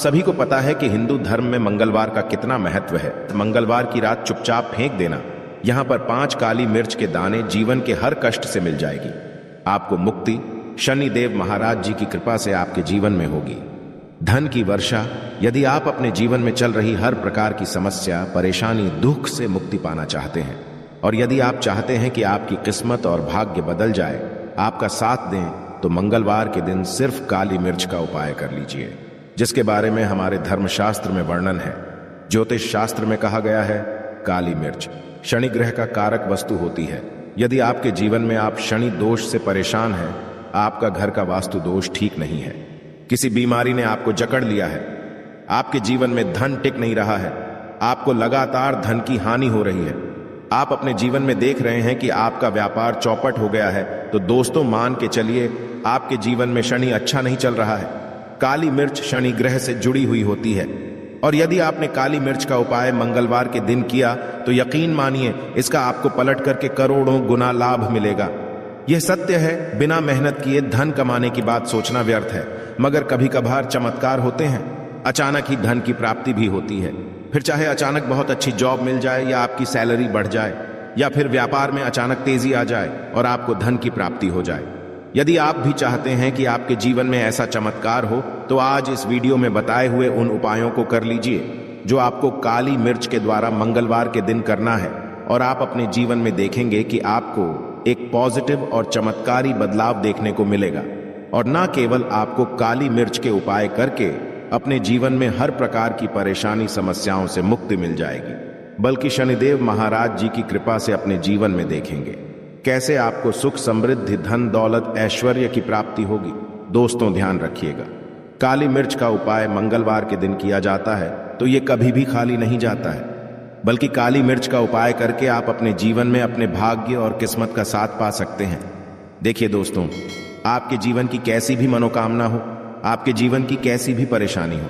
सभी को पता है कि हिंदू धर्म में मंगलवार का कितना महत्व है। मंगलवार की रात चुपचाप फेंक देना, यहाँ पर 5 काली मिर्च के दाने जीवन के हर कष्ट से मिल जाएगी। आपको मुक्ति शनिदेव महाराज जी की कृपा से आपके जीवन में होगी। धन की वर्षा, यदि आप अपने जीवन में चल रही हर प्रकार की समस्या, परेशानी, दुख से मुक्ति पाना चाहते हैं, और यदि आप चाहते हैं कि आपकी किस्मत और भाग्य बदल जाए, आपका साथ दें, तो मंगलवार के दिन सिर्फ काली मिर्च का उपाय कर लीजिए, जिसके बारे में हमारे धर्मशास्त्र में वर्णन है। ज्योतिष शास्त्र में कहा गया है, काली मिर्च शनि ग्रह का कारक वस्तु होती है। यदि आपके जीवन में आप शनि दोष से परेशान हैं, आपका घर का वास्तु दोष ठीक नहीं है, किसी बीमारी ने आपको जकड़ लिया है, आपके जीवन में धन टिक नहीं रहा है, आपको लगातार धन की हानि हो रही है, आप अपने जीवन में देख रहे हैं कि आपका व्यापार चौपट हो गया है, तो दोस्तों मान के चलिए आपके जीवन में शनि अच्छा नहीं चल रहा है। काली मिर्च शनि ग्रह से जुड़ी हुई होती है, और यदि आपने काली मिर्च का उपाय मंगलवार के दिन किया तो यकीन मानिए इसका आपको पलट करके करोड़ों गुना लाभ मिलेगा। यह सत्य है, बिना मेहनत किए धन कमाने की बात सोचना व्यर्थ है, मगर कभी कभार चमत्कार होते हैं, अचानक ही धन की प्राप्ति भी होती है। फिर चाहे अचानक बहुत अच्छी जॉब मिल जाए, या आपकी सैलरी बढ़ जाए, या फिर व्यापार में अचानक तेजी आ जाए और आपको धन की प्राप्ति हो जाए। यदि आप भी चाहते हैं कि आपके जीवन में ऐसा चमत्कार हो, तो आज इस वीडियो में बताए हुए उन उपायों को कर लीजिए जो आपको काली मिर्च के द्वारा मंगलवार के दिन करना है, और आप अपने जीवन में देखेंगे कि आपको एक पॉजिटिव और चमत्कारी बदलाव देखने को मिलेगा। और न केवल आपको काली मिर्च के उपाय करके अपने जीवन में हर प्रकार की परेशानी समस्याओं से मुक्ति मिल जाएगी, बल्कि शनिदेव महाराज जी की कृपा से अपने जीवन में देखेंगे कैसे आपको सुख, समृद्धि, धन, दौलत, ऐश्वर्य की प्राप्ति होगी। दोस्तों ध्यान रखिएगा, काली मिर्च का उपाय मंगलवार के दिन किया जाता है तो ये कभी भी खाली नहीं जाता है, बल्कि काली मिर्च का उपाय करके आप अपने जीवन में अपने भाग्य और किस्मत का साथ पा सकते हैं। देखिए दोस्तों, आपके जीवन की कैसी भी मनोकामना हो, आपके जीवन की कैसी भी परेशानी हो,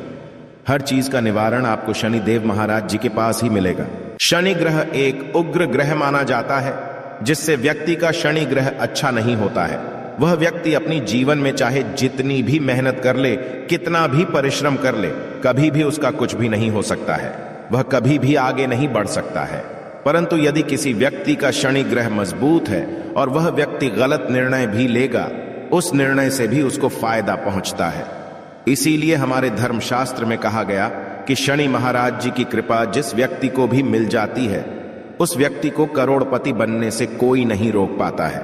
हर चीज का निवारण आपको शनिदेव महाराज जी के पास ही मिलेगा। शनि ग्रह एक उग्र ग्रह माना जाता है, जिससे व्यक्ति का शनि ग्रह अच्छा नहीं होता है। वह व्यक्ति अपनी जीवन में चाहे जितनी भी मेहनत कर ले, कितना भी परिश्रम कर ले, कभी भी उसका कुछ भी नहीं हो सकता है, वह कभी भी आगे नहीं बढ़ सकता है। परंतु यदि किसी व्यक्ति का शनि ग्रह मजबूत है और वह व्यक्ति गलत निर्णय भी लेगा, उस निर्णय से भी उसको फायदा पहुंचता है। इसीलिए हमारे धर्मशास्त्र में कहा गया कि शनि महाराज जी की कृपा जिस व्यक्ति को भी मिल जाती है, उस व्यक्ति को करोड़पति बनने से कोई नहीं रोक पाता है।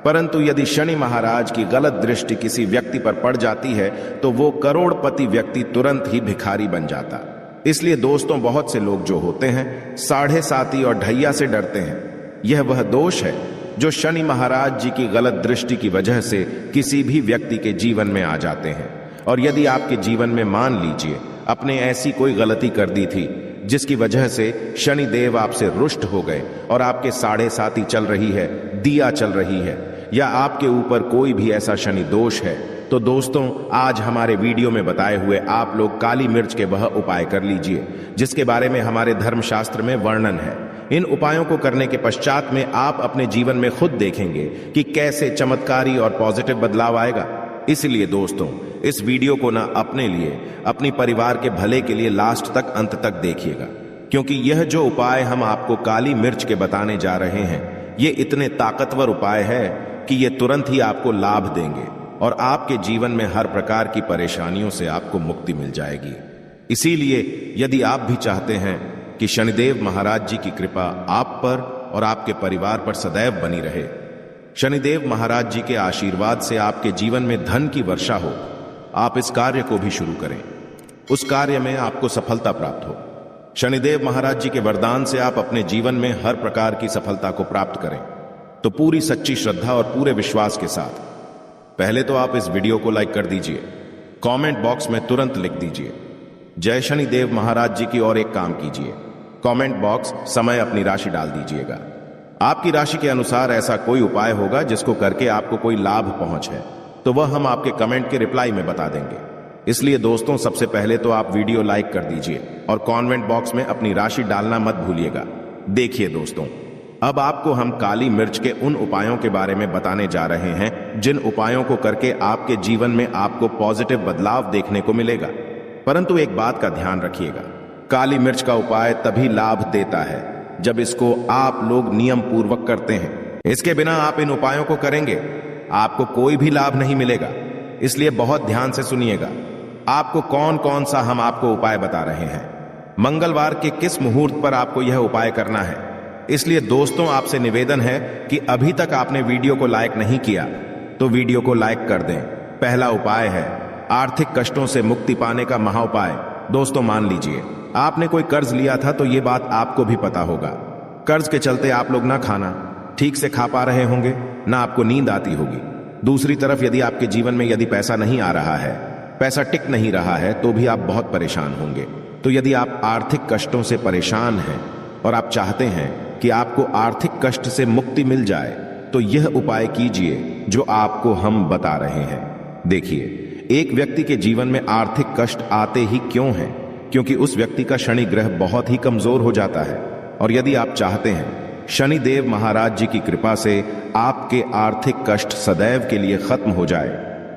परंतु यदि शनि महाराज की गलत दृष्टि किसी व्यक्ति पर पड़ जाती है, तो वो करोड़पति व्यक्ति तुरंत ही भिखारी बन जाता। इसलिए दोस्तों, बहुत से लोग जो होते हैं, साढ़े साती और ढैया से डरते हैं। यह वह दोष है जो शनि महाराज जी की गलत दृष्टि की वजह से किसी भी व्यक्ति के जीवन में आ जाते हैं। और यदि आपके जीवन में मान लीजिए आपने ऐसी कोई गलती कर दी थी जिसकी वजह से शनि देव आपसे रुष्ट हो गए और आपके साढ़े साती चल रही है, दिया चल रही है, या आपके ऊपर कोई भी ऐसा शनि दोष है, तो दोस्तों आज हमारे वीडियो में बताए हुए आप लोग काली मिर्च के वह उपाय कर लीजिए जिसके बारे में हमारे धर्मशास्त्र में वर्णन है। इन उपायों को करने के पश्चात में आप अपने जीवन में खुद देखेंगे कि कैसे चमत्कारी और पॉजिटिव बदलाव आएगा। इसलिए दोस्तों, इस वीडियो को ना अपने लिए, अपनी परिवार के भले के लिए लास्ट तक, अंत तक देखिएगा, क्योंकि यह जो उपाय हम आपको काली मिर्च के बताने जा रहे हैं, ये इतने ताकतवर उपाय है कि ये तुरंत ही आपको लाभ देंगे और आपके जीवन में हर प्रकार की परेशानियों से आपको मुक्ति मिल जाएगी। इसीलिए यदि आप भी चाहते हैं कि शनिदेव महाराज जी की कृपा आप पर और आपके परिवार पर सदैव बनी रहे, शनिदेव महाराज जी के आशीर्वाद से आपके जीवन में धन की वर्षा हो, आप इस कार्य को भी शुरू करें, उस कार्य में आपको सफलता प्राप्त हो। शनिदेव महाराज जी के वरदान से आप अपने जीवन में हर प्रकार की सफलता को प्राप्त करें, तो पूरी सच्ची श्रद्धा और पूरे विश्वास के साथ पहले तो आप इस वीडियो को लाइक कर दीजिए, कमेंट बॉक्स में तुरंत लिख दीजिए जय शनिदेव महाराज जी की, और एक काम कीजिए, कमेंट बॉक्स समय अपनी राशि डाल दीजिएगा। आपकी राशि के अनुसार ऐसा कोई उपाय होगा जिसको करके आपको कोई लाभ पहुंच है, तो वह हम आपके कमेंट के रिप्लाई में बता देंगे। इसलिए दोस्तों, सबसे पहले तो आप वीडियो लाइक कर दीजिए और कमेंट बॉक्स में अपनी राशि डालना मत भूलिएगा। देखिए दोस्तों, अब आपको हम काली मिर्च के उन उपायों के बारे में बताने जा रहे हैं जिन उपायों को करके आपके जीवन में आपको पॉजिटिव बदलाव देखने को मिलेगा। परंतु एक बात का ध्यान रखिएगा, काली मिर्च का उपाय तभी लाभ देता है जब इसको आप लोग नियम पूर्वक करते हैं। इसके बिना आप इन उपायों को करेंगे, आपको कोई भी लाभ नहीं मिलेगा। इसलिए बहुत ध्यान से सुनिएगा। आपको कौन कौन सा हम आपको उपाय बता रहे हैं, मंगलवार के किस मुहूर्त पर आपको यह उपाय करना है। इसलिए दोस्तों, आपसे निवेदन है कि अभी तक आपने वीडियो को लाइक नहीं किया तो वीडियो को लाइक कर दें। पहला उपाय है आर्थिक कष्टों से मुक्ति पाने का महा उपाय। दोस्तों, मान लीजिए आपने कोई कर्ज लिया था, तो यह बात आपको भी पता होगा। कर्ज के चलते आप लोग ना खाना ठीक से खा पा रहे होंगे, ना आपको नींद आती होगी। दूसरी तरफ यदि आपके जीवन में यदि पैसा नहीं आ रहा है, पैसा टिक नहीं रहा है, तो भी आप बहुत परेशान होंगे। तो यदि आप आर्थिक कष्टों से परेशान हैं और आप चाहते हैं कि आपको आर्थिक कष्ट से मुक्ति मिल जाए, तो यह उपाय कीजिए जो आपको हम बता रहे हैं। देखिए, एक व्यक्ति के जीवन में आर्थिक कष्ट आते ही क्यों हैं? क्योंकि उस व्यक्ति का शनि ग्रह बहुत ही कमजोर हो जाता है। और यदि आप चाहते हैं शनिदेव महाराज जी की कृपा से आपके आर्थिक कष्ट सदैव के लिए खत्म हो जाए,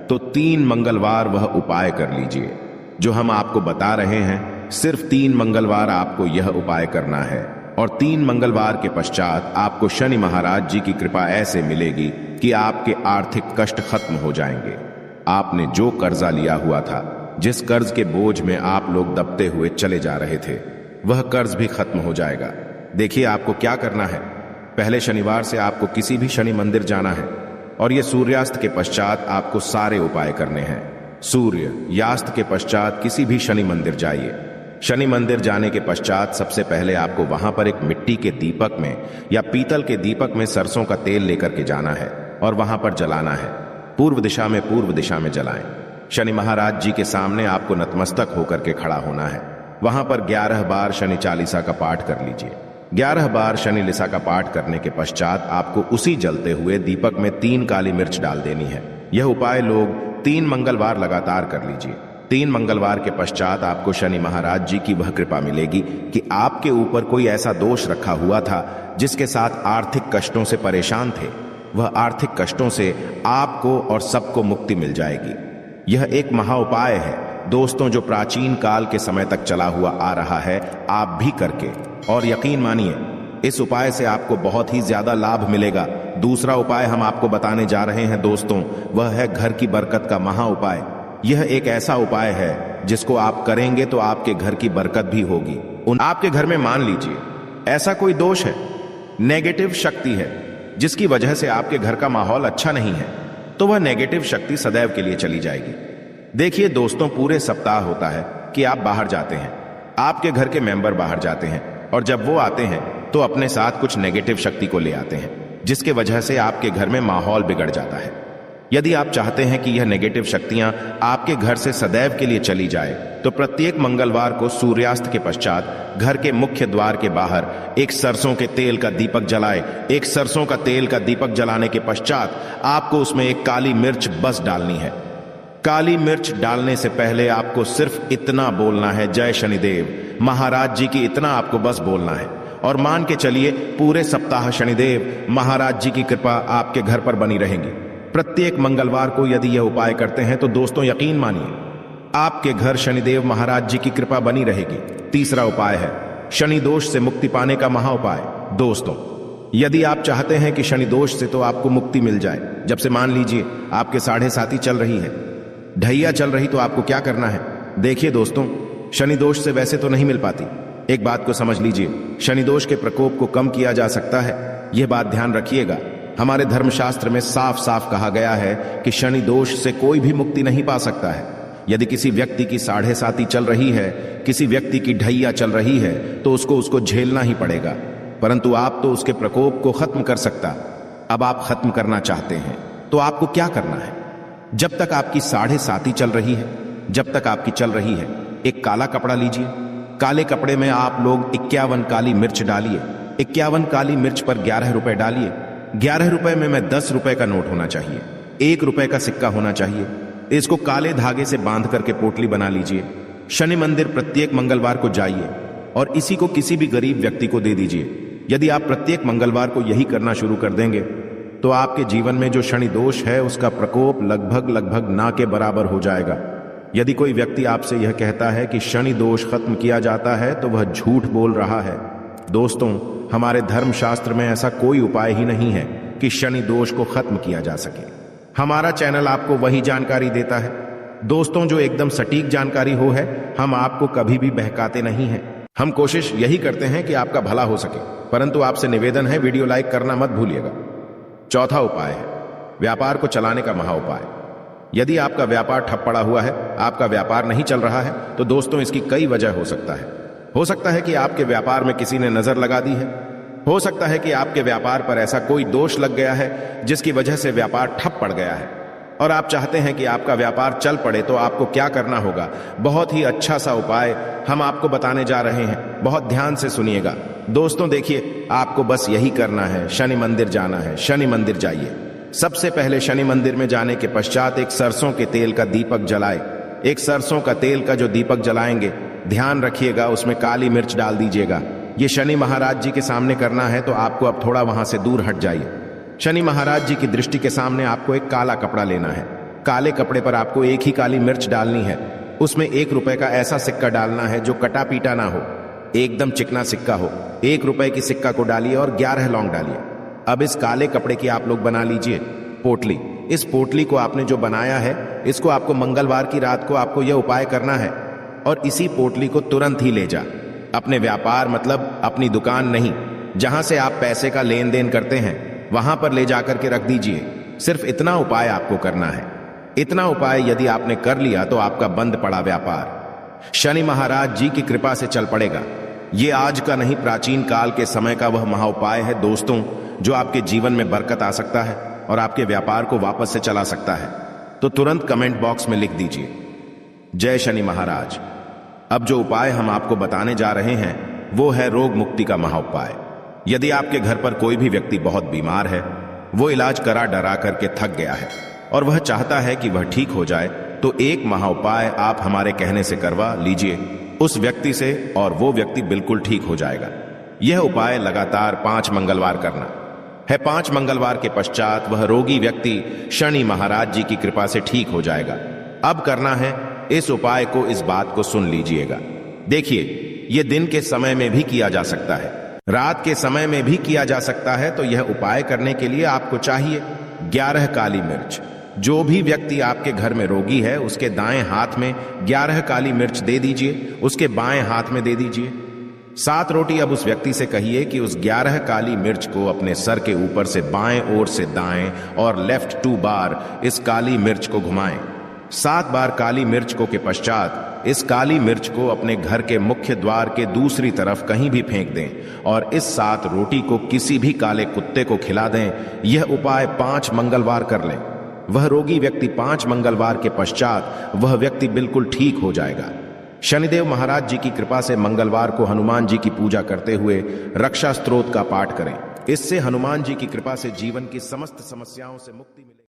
तो 3 मंगलवार वह उपाय कर लीजिए जो हम आपको बता रहे हैं। सिर्फ 3 मंगलवार आपको यह उपाय करना है और 3 मंगलवार के पश्चात आपको शनि महाराज जी की कृपा ऐसे मिलेगी कि आपके आर्थिक कष्ट खत्म हो जाएंगे। आपने जो कर्जा लिया हुआ था, जिस कर्ज के बोझ में आप लोग दबते हुए चले जा रहे थे, वह कर्ज भी खत्म हो जाएगा। देखिए, आपको क्या करना है। पहले शनिवार से आपको किसी भी शनि मंदिर जाना है और यह सूर्यास्त के पश्चात आपको सारे उपाय करने हैं। सूर्य यास्त के पश्चात किसी भी शनि मंदिर जाइए। शनि मंदिर जाने के पश्चात सबसे पहले आपको वहां पर एक मिट्टी के दीपक में या पीतल के दीपक में सरसों का तेल लेकर के जाना है और वहां पर जलाना है। पूर्व दिशा में जलाएं। शनि महाराज जी के सामने आपको नतमस्तक होकर के खड़ा होना है। वहां पर 11 बार शनि चालीसा का पाठ कर लीजिए। 11 बार शनि लिसा का पाठ करने के पश्चात आपको उसी जलते हुए दीपक में 3 काली मिर्च डाल देनी है। यह उपाय लोग 3 मंगलवार लगातार कर लीजिए। 3 मंगलवार के पश्चात आपको शनि महाराज जी की वह कृपा मिलेगी कि आपके ऊपर कोई ऐसा दोष रखा हुआ था जिसके साथ आर्थिक कष्टों से परेशान थे, वह आर्थिक कष्टों से आपको और सबको मुक्ति मिल जाएगी। यह एक महा उपाय है दोस्तों, जो प्राचीन काल के समय तक चला हुआ आ रहा है। आप भी करके और यकीन मानिए, इस उपाय से आपको बहुत ही ज्यादा लाभ मिलेगा। दूसरा उपाय हम आपको बताने जा रहे हैं दोस्तों, वह है घर की बरकत का महा उपाय। यह एक ऐसा उपाय है जिसको आप करेंगे तो आपके घर की बरकत भी होगी। आपके घर में मान लीजिए ऐसा कोई दोष है, नेगेटिव शक्ति है, जिसकी वजह से आपके घर का माहौल अच्छा नहीं है, तो वह नेगेटिव शक्ति सदैव के लिए चली जाएगी। देखिए दोस्तों, पूरे सप्ताह होता है कि आप बाहर जाते हैं, आपके घर के मेंबर बाहर जाते हैं और जब वो आते हैं तो अपने साथ कुछ नेगेटिव शक्ति को ले आते हैं, जिसके वजह से आपके घर में माहौल बिगड़ जाता है। यदि आप चाहते हैं कि यह नेगेटिव शक्तियां आपके घर से सदैव के लिए चली जाए, तो प्रत्येक मंगलवार को सूर्यास्त के पश्चात घर के मुख्य द्वार के बाहर एक सरसों के तेल का दीपक जलाए। एक सरसों का तेल का दीपक जलाने के पश्चात आपको उसमें एक काली मिर्च बस डालनी है। काली मिर्च डालने से पहले आपको सिर्फ इतना बोलना है, जय शनिदेव महाराज जी की, इतना आपको बस बोलना है। और मान के चलिए पूरे सप्ताह शनिदेव महाराज जी की कृपा आपके घर पर बनी रहेगी। प्रत्येक मंगलवार को यदि यह उपाय करते हैं तो दोस्तों यकीन मानिए आपके घर शनिदेव महाराज जी की कृपा बनी रहेगी। तीसरा उपाय है शनि दोष से मुक्ति पाने का महा उपाय। दोस्तों, यदि आप चाहते हैं कि शनि दोष से तो आपको मुक्ति मिल जाए, जब से मान लीजिए आपके 7.5 चल रही है, ढैया चल रही, तो आपको क्या करना है। देखिए दोस्तों, शनि दोष से वैसे तो नहीं मिल पाती। एक बात को समझ लीजिए, शनि दोष के प्रकोप को कम किया जा सकता है। यह बात ध्यान रखिएगा। हमारे धर्मशास्त्र में साफ साफ कहा गया है कि शनि दोष से कोई भी मुक्ति नहीं पा सकता है। यदि किसी व्यक्ति की 7.5 चल रही है, किसी व्यक्ति की ढैया चल रही है, तो उसको झेलना ही पड़ेगा, परंतु आप तो उसके प्रकोप को खत्म कर सकता। अब आप खत्म करना चाहते हैं तो आपको क्या करना है। जब तक आपकी 7.5 चल रही है, जब तक आपकी चल रही है, एक काला कपड़ा लीजिए। काले कपड़े में आप लोग 51 काली मिर्च डालिए। 51 काली मिर्च पर 11 रुपए डालिए। 11 रुपए में 10 रुपए का नोट होना चाहिए, 1 रुपए का सिक्का होना चाहिए। इसको काले धागे से बांध करके पोटली बना लीजिए। शनि मंदिर प्रत्येक मंगलवार को जाइए और इसी को किसी भी गरीब व्यक्ति को दे दीजिए। यदि आप प्रत्येक मंगलवार को यही करना शुरू कर देंगे तो आपके जीवन में जो शनि दोष है उसका प्रकोप लगभग ना के बराबर हो जाएगा। यदि कोई व्यक्ति आपसे यह कहता है कि शनि दोष खत्म किया जाता है तो वह झूठ बोल रहा है। दोस्तों, हमारे धर्मशास्त्र में ऐसा कोई उपाय ही नहीं है कि शनि दोष को खत्म किया जा सके। हमारा चैनल आपको वही जानकारी देता है दोस्तों जो एकदम सटीक जानकारी हो है। हम आपको कभी भी बहकाते नहीं हैं। हम कोशिश यही करते हैं कि आपका भला हो सके, परंतु आपसे निवेदन है वीडियो लाइक करना मत भूलिएगा। चौथा उपाय है व्यापार को चलाने का महा उपाय। यदि आपका व्यापार ठप पड़ा हुआ है, आपका व्यापार नहीं चल रहा है, तो दोस्तों इसकी कई वजह हो सकता है। हो सकता है कि आपके व्यापार में किसी ने नजर लगा दी है। हो सकता है कि आपके व्यापार पर ऐसा कोई दोष लग गया है जिसकी वजह से व्यापार ठप पड़ गया है और आप चाहते हैं कि आपका व्यापार चल पड़े। तो आपको क्या करना होगा, बहुत ही अच्छा सा उपाय हम आपको बताने जा रहे हैं। बहुत ध्यान से सुनिएगा दोस्तों। देखिए, आपको बस यही करना है, शनि मंदिर जाना है। शनि मंदिर जाइए। सबसे पहले शनि मंदिर में जाने के पश्चात एक सरसों के तेल का दीपक जलाए। एक सरसों का तेल का जो दीपक जलाएंगे, ध्यान रखिएगा उसमें काली मिर्च डाल दीजिएगा। ये शनि महाराज जी के सामने करना है, तो आपको अब थोड़ा वहां से दूर हट जाइए। शनि महाराज जी की दृष्टि के सामने आपको एक काला कपड़ा लेना है। काले कपड़े पर आपको एक ही काली मिर्च डालनी है। उसमें 1 रुपए का ऐसा सिक्का डालना है जो कटा पीटा ना हो, एकदम चिकना सिक्का हो। 1 रुपए की सिक्का को डालिए और 11 लौंग डालिए। अब इस काले कपड़े की आप लोग बना लीजिए पोटली। इस पोटली को आपने जो बनाया है, इसको आपको मंगलवार की रात को आपको यह उपाय करना है और इसी पोटली को तुरंत ही ले जा अपने व्यापार, मतलब अपनी दुकान नहीं, जहां से आप पैसे का लेन देन करते हैं, वहां पर ले जाकर के रख दीजिए। सिर्फ इतना उपाय आपको करना है। इतना उपाय यदि आपने कर लिया तो आपका बंद पड़ा व्यापार शनि महाराज जी की कृपा से चल पड़ेगा। ये आज का नहीं, प्राचीन काल के समय का वह महा उपाय है दोस्तों, जो आपके जीवन में बरकत आ सकता है और आपके व्यापार को वापस से चला सकता है। तो तुरंत कमेंट बॉक्स में लिख दीजिए, जय शनि महाराज। अब जो उपाय हम आपको बताने जा रहे हैं वो है रोग मुक्ति का महा उपाय। यदि आपके घर पर कोई भी व्यक्ति बहुत बीमार है, वो इलाज करा डरा करके थक गया है और वह चाहता है कि वह ठीक हो जाए, तो एक महा उपाय आप हमारे कहने से करवा लीजिए उस व्यक्ति से और वो व्यक्ति बिल्कुल ठीक हो जाएगा। यह उपाय लगातार 5 मंगलवार करना है। 5 मंगलवार के पश्चात वह रोगी व्यक्ति शनि महाराज जी की कृपा से ठीक हो जाएगा। अब करना है इस उपाय को, इस बात को सुन लीजिएगा। देखिए, यह दिन के समय में भी किया जा सकता है, रात के समय में भी किया जा सकता है। तो यह उपाय करने के लिए आपको चाहिए 11 काली मिर्च। जो भी व्यक्ति आपके घर में रोगी है, उसके दाएं हाथ में 11 काली मिर्च दे दीजिए, उसके बाएं हाथ में दे दीजिए 7 रोटी। अब उस व्यक्ति से कहिए कि उस 11 काली मिर्च को अपने सर के ऊपर से बाएं ओर से दाएं और लेफ्ट 2 बार इस काली मिर्च को घुमाएं। 7 बार काली मिर्च को के पश्चात इस काली मिर्च को अपने घर के मुख्य द्वार के दूसरी तरफ कहीं भी फेंक दें और इस 7 रोटी को किसी भी काले कुत्ते को खिला दें। यह उपाय 5 मंगलवार कर लें। वह रोगी व्यक्ति 5 मंगलवार के पश्चात वह व्यक्ति बिल्कुल ठीक हो जाएगा। शनिदेव महाराज जी की कृपा से मंगलवार को हनुमान जी की पूजा करते हुए रक्षा स्तोत्र का पाठ करें। इससे हनुमान जी की कृपा से जीवन की समस्त समस्याओं से मुक्ति मिले।